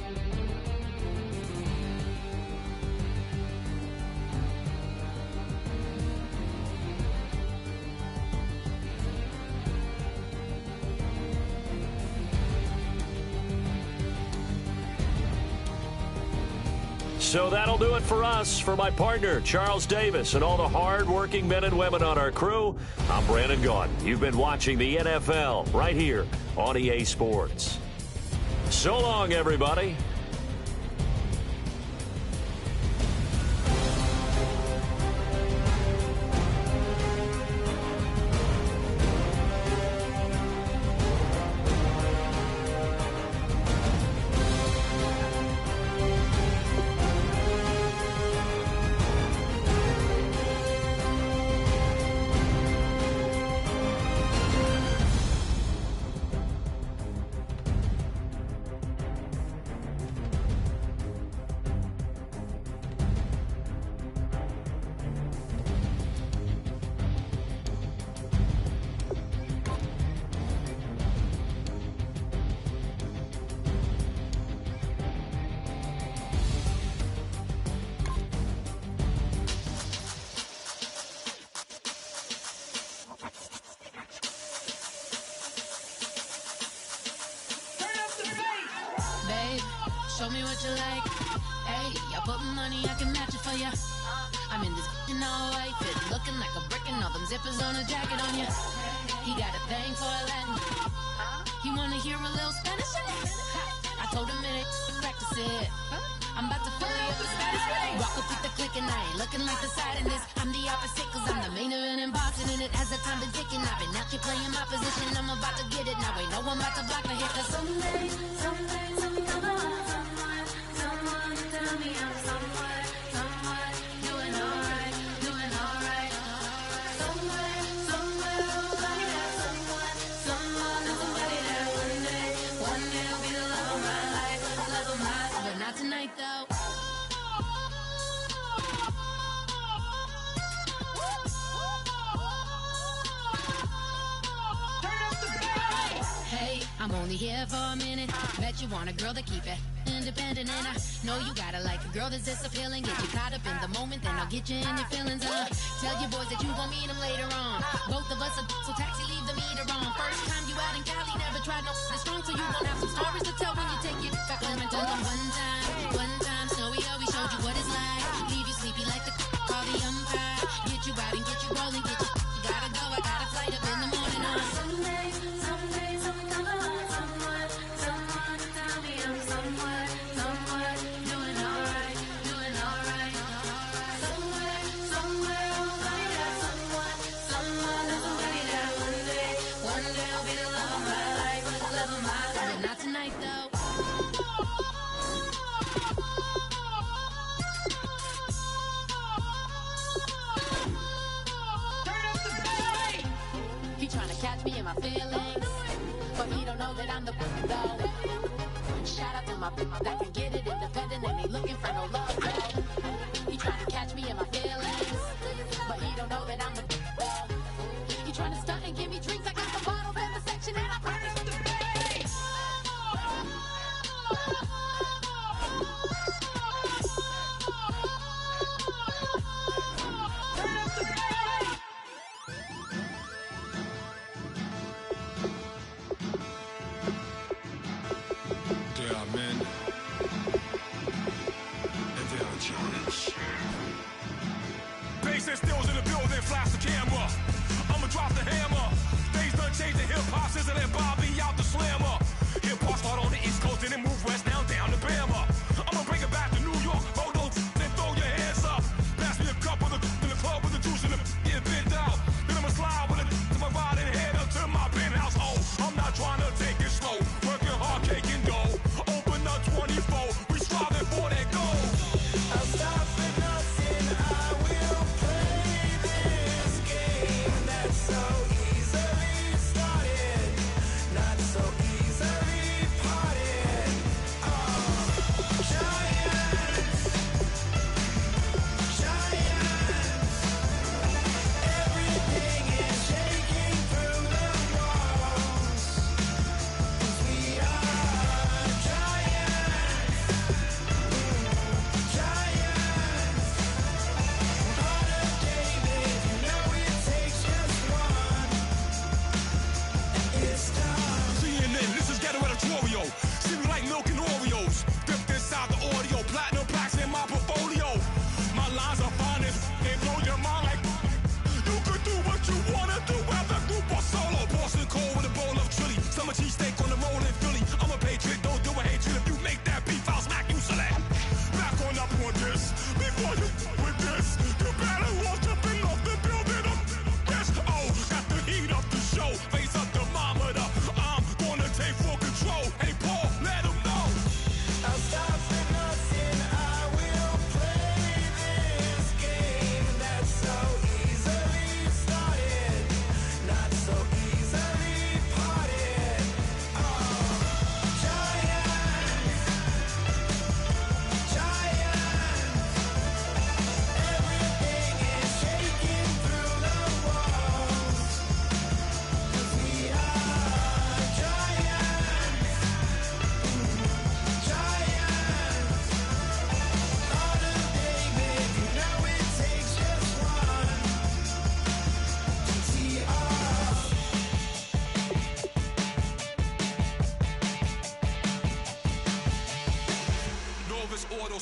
So that'll do it for us. For my partner, Charles Davis, and all the hard-working men and women on our crew, I'm Brandon Gaudin. You've been watching the NFL right here on EA Sports. So long, everybody. Show me what you like. Hey, I put money, I can match it for ya. I'm in this in all white fit, looking like a brick and all them zippers on a jacket on ya. He got a thing for a Latin. He wanna hear a little Spanish? I told him it ain't practice it. I'm about to fully up the status. Walk up with the click and I ain't looking like the side in this. I'm the opposite cause I'm the main event and boxing in it. As the time been ticking, I've been out here playing my position. I'm about to get it now. Ain't no one about to block the hit. Cause someday, someone tell me I'm somewhere, doing alright. Somewhere, somebody that one day will be the love of my life, but not tonight though. Hey, I'm only here for a minute. Bet you want a girl to keep it independent, and I know you gotta like a girl that's this appealing. Get you caught up in the moment, then I'll get you in your feelings. Tell your boys that you gon' meet them later on. Both of us are so taxi, leave the meter on. First time you out in Cali, never tried no this strong, so you gon' have some stories to tell when you take it back home and tell them one time, Snowy always showed you what it's like. Leave you sleepy like the call the umpire. Get you out and get you rolling, get you gotta go. I got a flight up in the morning on someday, someone tell me I'm somewhere, doing alright. Somewhere, somebody that one day will be the love of my life, but not tonight though. He tryna catch me in my feelings, but he don't know that I'm the though. Shout out to my people that can get it independent and ain't looking for no love though. He tryna catch me in my feelings, but he don't know that I'm the though. He tryna stunt and give me drinks. I got the bottles in the section and I promise to pay. Bass stills in the building, flash the camera. I'ma drop the hammer. Things done changed, the hip-hop scissor and Bobby out the slammer. Hip-hop start on the East Coast and then move west now down to Bama. I'ma bring it back to New York, roll those then throw your hands up. Pass me a cup of the in the club with the juice and the get bent out. Then I'ma slide with it to my ride and head up to my penthouse. Oh, I'm not trying to take it slow, working hard, cake and dough. Open up 24, we striving for that goal. I'll stop for nothing, I will play this game that's so easily started.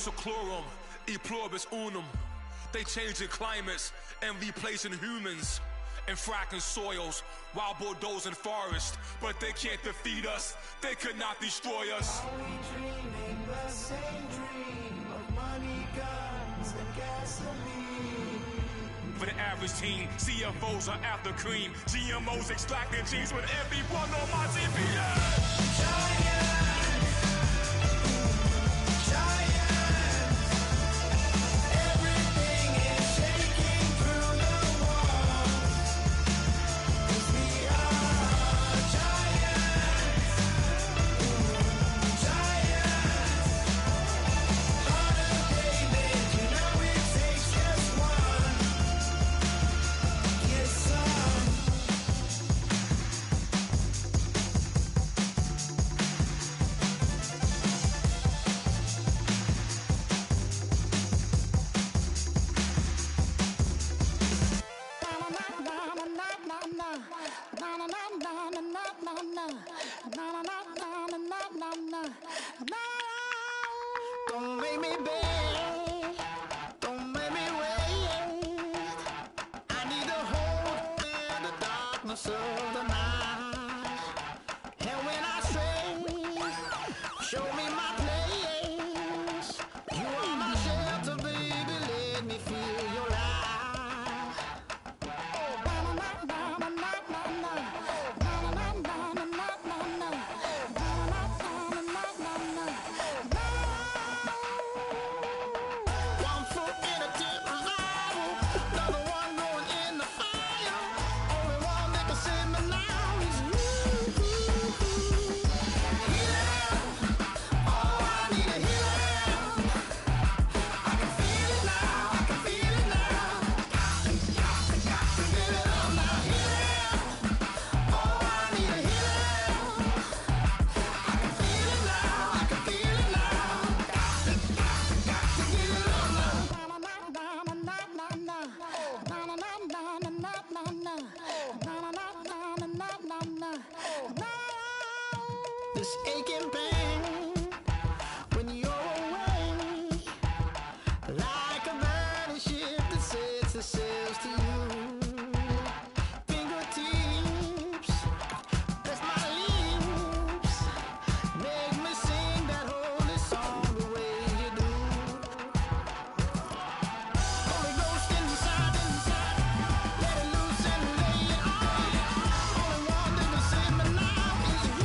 seclorum, e pluribus unum. They changing climates and replacing humans and fracking soils while bulldozing forests. But they can't defeat us, they could not destroy us. Are we dreaming the same dream of money, guns, and gasoline? For the average teen, CFOs are after cream. GMOs extracting genes with everyone on my TV. Don't make me beg, don't make me wait. I need a hope in the darkness of the night. And when I stray, show me my place. You are my shelter, baby, let me feel your light. This aching pain when you're away, like a burning ship that sets itself to you. Fingertips, press my lips, make me sing that holy song the way you do. Holy Ghost inside, let it loose and lay it on. Only one that can save me now is you.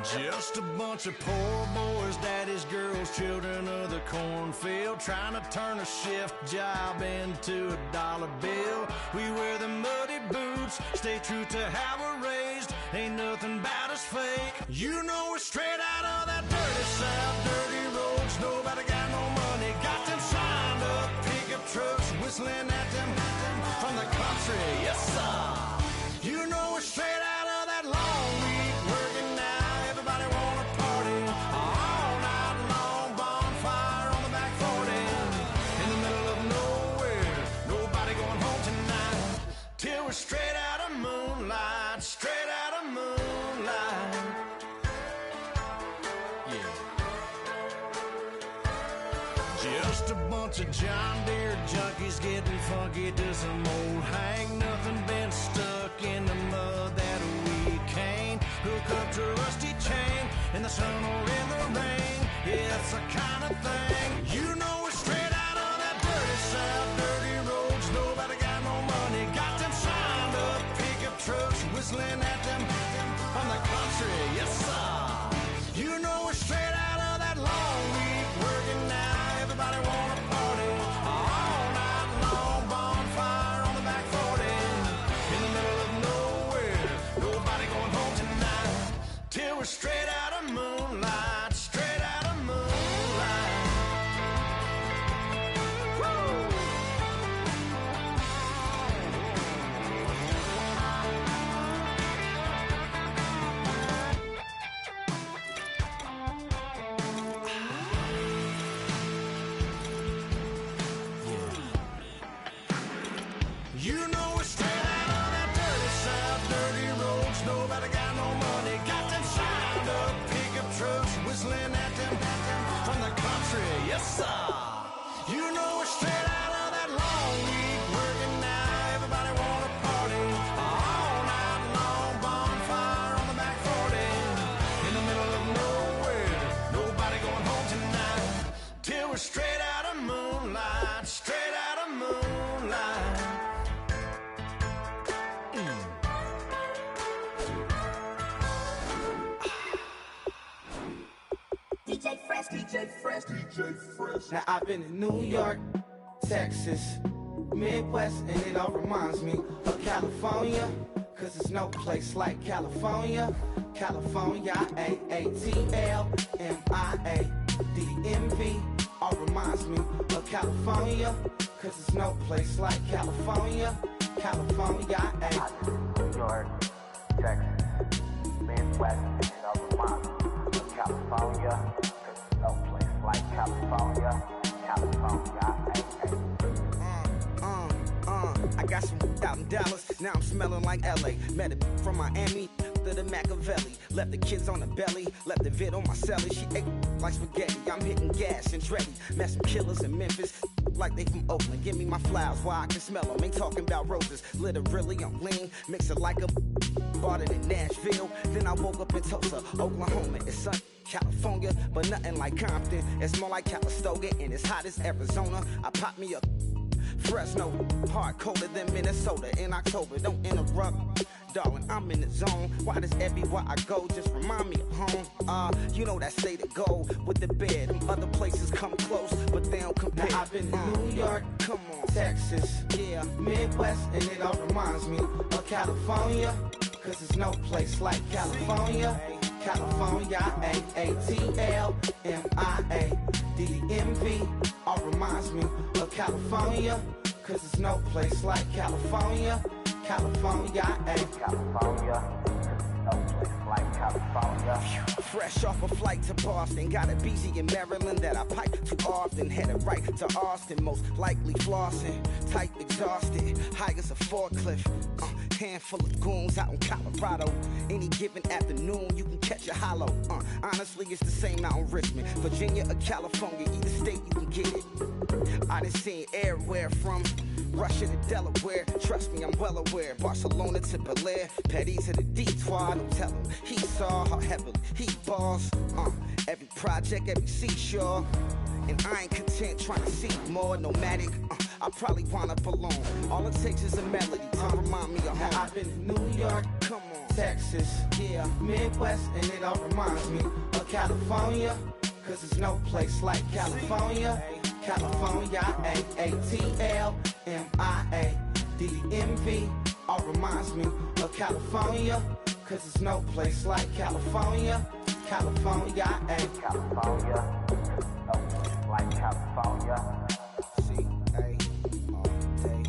Just a bunch of poor boys, daddy's girls, children of the cornfield, trying to turn a shift job into a dollar bill. We wear the muddy boots, stay true to how we're raised, ain't nothing about us fake. You know we're straight out of that dirty south, dirty roads, nobody got no money, got them signed up, pickup trucks, whistling at them from the country, yes sir. You know we're straight out of that long week working now. Everybody wanna party all night long, bonfire on the back 40 in the middle of nowhere. Nobody going home tonight till we're straight out of moonlight, straight out of moonlight. bunch of John Deere junkies getting funky to some old hang. Nothing been stuck in the mud that we can't hook up to a rusty chain in the sun or in the rain. Yeah, it's the kind of thing, you know, we're straight out of that dirty south, dirty roads. Nobody got no money, got them signed up pickup trucks whistling at them from the country. Yes, sir. You know, we're straight out of that long week working now. Everybody wanna party all night long. Bonfire on the back 40 in the middle of nowhere. Nobody going home tonight till we're straight out of moonlight. Straight out of moonlight. Woo! You know we're straight out of that dirty south, dirty roads. Nobody got no money, got them signed up pickup trucks whistling at them from the country. Yes, sir. You know we're straight out of that long week working now. Everybody wanna party all night long. Bonfire on the back 40 in the middle of nowhere. Nobody going home tonight till we're straight out of moonlight. Straight out of moonlight. Now I've been in New York, Texas, Midwest, and it all reminds me of California, cause there's no place like California. California, AATLMIADMV, all reminds me of California, cause there's no place like California. California, New York, Texas, Midwest, and it all reminds me of California, cause there's no place like California. California, I got some out in Dallas, now I'm smelling like LA. Met a from Miami to the Machiavelli. Left the kids on the belly, left the vid on my celly. She ate like spaghetti, I'm hitting gas and Dreddy. Met some killers in Memphis, like they from Oakland. Give me my flowers while I can smell them. Ain't talking about roses, literally I'm lean. Mix it like a bought it in Nashville. Then I woke up in Tulsa, Oklahoma. It's sun. California, but nothing like Compton. It's more like Calistoga, and it's hot as Arizona. I pop me a Fresno, hard colder than Minnesota in October. Don't interrupt, darling, I'm in the zone. Why does everywhere I go just remind me of home? You know that state of gold with the bed. Them other places come close, but they don't compare. Now I've been to New York, come on, Texas, yeah, Midwest, and it all reminds me of California, cause there's no place like California. California, AATLMIADMV, all reminds me of California, cause there's no place like California. California, California, no place like California. Fresh off a flight to Boston, got a BZ in Maryland that I pipe too often. Headed right to Austin, most likely flossing. Tight, exhausted, high as a forklift. Handful of goons out in Colorado. Any given afternoon, you can catch a hollow. Honestly, it's the same out in Richmond, Virginia or California. Either state, you can get it. I done seen everywhere from Russia to Delaware. Trust me, I'm well aware. Barcelona to Bel Air, Petty to the Detroit. Don't tell him he saw how heavily he balls. Every project, every seashore. And I ain't content trying to see more. Nomadic, I probably wanna belong. All it takes is a melody to remind me of home. Now I've been to New York, come on, Texas, yeah, Midwest, and it all reminds me of California, cause there's no place like California. California, AATLMIADMV, all reminds me of California, cause there's no place like California. California, California, no place like California. C-A, all day.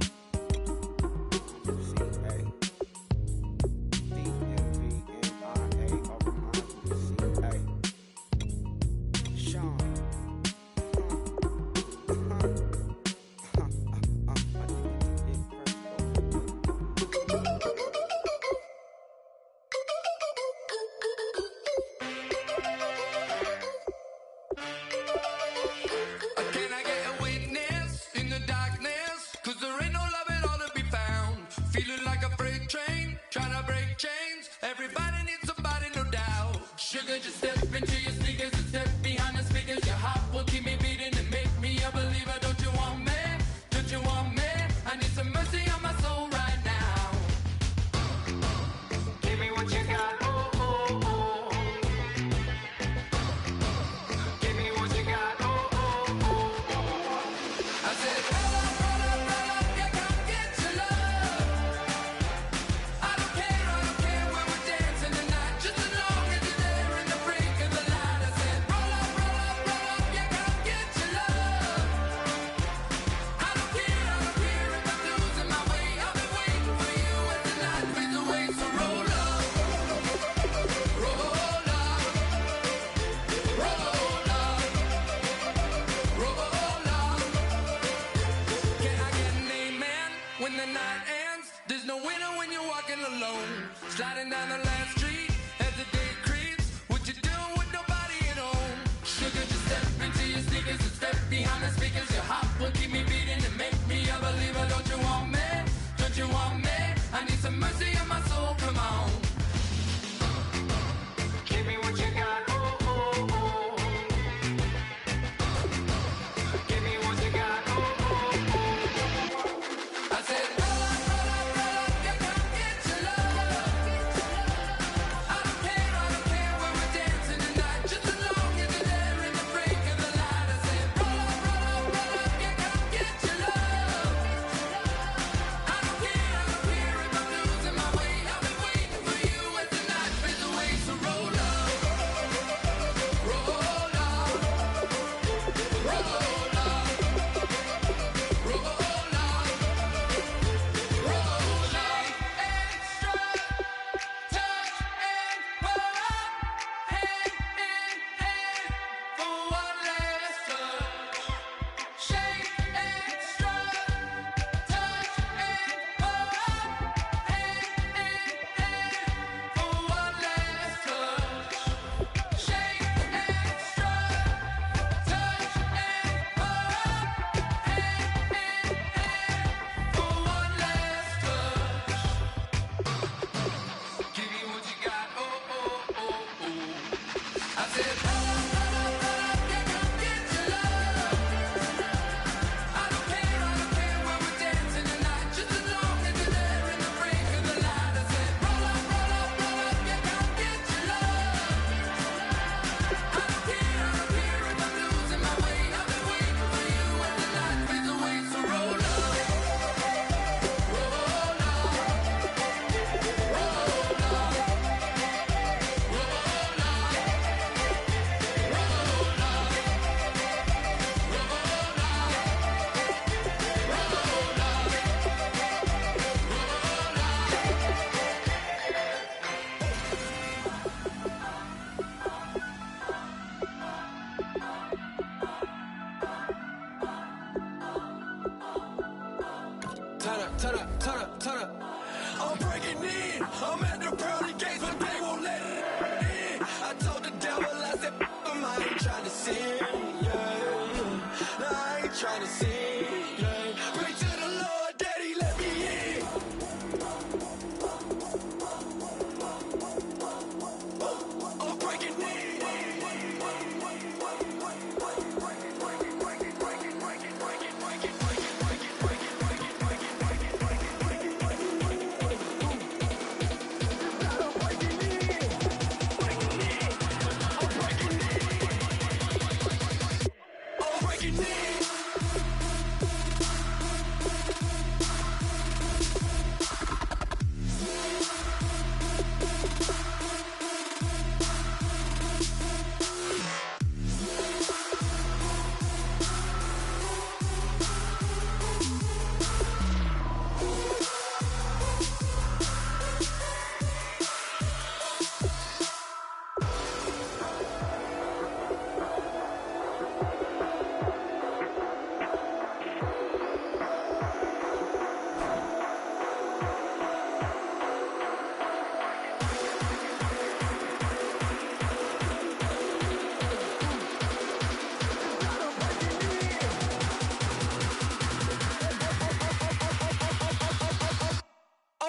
C-A, D-M-V-N-I-A, all reminds me of C-A. Sean. Can I get a witness? train, try to break chains. Everybody needs somebody, no doubt. Sugar, just step into your sneakers and step behind the speakers. Your heart will keep me beating and make me a believer. Don't you want me? Don't you want me? I need some mercy on my soul right now. Give me what you got, oh, oh, oh. Give me what you got, oh, oh, oh. I said, roll up, yeah, come get your love. I don't care when we're dancing tonight, just as long as you're there in the break of the light. I said, roll up, yeah, come get your love. I don't care if I'm losing my way. I've been waiting for you as the night fades away. So roll up, roll up, roll up, roll up. Can I get an amen when the night ends? There's no winner when you're walking alone. Sliding down the last street as the day creeps. What you doing with nobody at home? Sugar, just step into your sneakers and step behind the speakers. Your heart will keep me beating and make me a believer. Don't you want me? Don't you want me? I need some mercy on my soul, come on. Give me what you got, oh, oh, oh. Give me what you got, oh, oh, oh. I said, roll up, yeah, come get your love. I don't care when we're dancing tonight, just as long as you're there in the break of the light. I said, roll up, yeah, come get your love. I don't care if I'm losing my way. I've been waiting for you as the night fades away. So roll up, roll up, roll up, roll up, roll up. Extra touch and pull up, hand in hand for one last touch. Shake extra touch and pull up, hand in hand for one last touch. Shake extra touch and pull up, hand in hand for one last touch. Give me what you got, oh, oh, oh, oh. I said, roll up, yeah, come get your love. I don't care when we're dancing tonight, just as long as you're there in the break of the light. I said, roll up, yeah, come get your love. I don't care if I'm losing my way. I've been waiting for you as the night fades away. So roll up, roll up, roll up, turn up. I'm breaking in. I'm at the pearly gates, but they won't let it in. I told the devil, I said, I ain't trying to sin. Yeah. No, I ain't trying to sin. Yeah. Pray to the Lord that he let me in. I'm breaking in.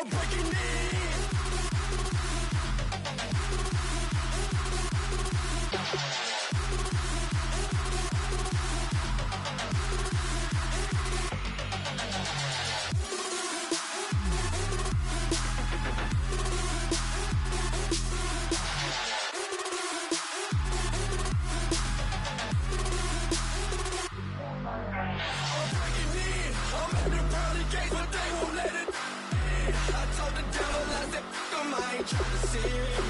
I'm breaking in. I told the devil I said, I ain't trying to see it.